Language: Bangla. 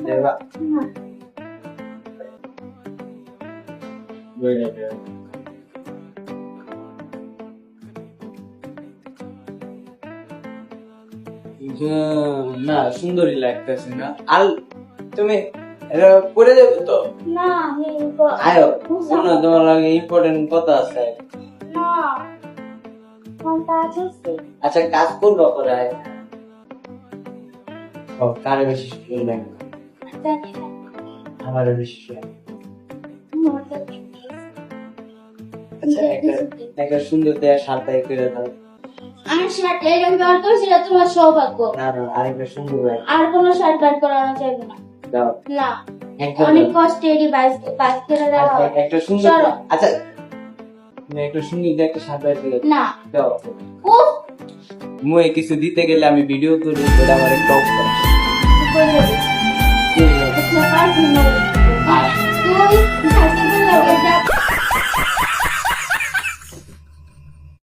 দেবা না বইরে দে না সুন্দরী লাগতেছে না আর তুমি এটা পড়ে দেবে তো না আমি আয়ো শোনো তোমার লাগে ইম্পর্টেন্ট কথা আছে না কোনটা আছে আচ্ছা কাজ করবো করে আয় ও কারে বেশি সুন্দর লাগে জানি না আমার বেশি সুন্দর মোটা আচ্ছা একটা সুন্দর দেয়া সারটাই করে দাও আর শার্ট এরকম বার করছিল তোমার সৌভাগ্য না না আরেকটা সুন্দর লাগে আর কোনো শার্ট বার করানো যাবে না দাও না একটা অনেক কষ্টে এটি বাইশ করে দেওয়া হয়। একটা সুন্দর চলো। আচ্ছা তুমি একটা সুন্দর দিয়ে একটা সার বাইর করে না দাও ও মুই কিছু দিতে গেলে আমি ভিডিও করি ওটা আমার টপ করে করে দেবে তোমার পারফিউম তুই থাকতে বললে ওটা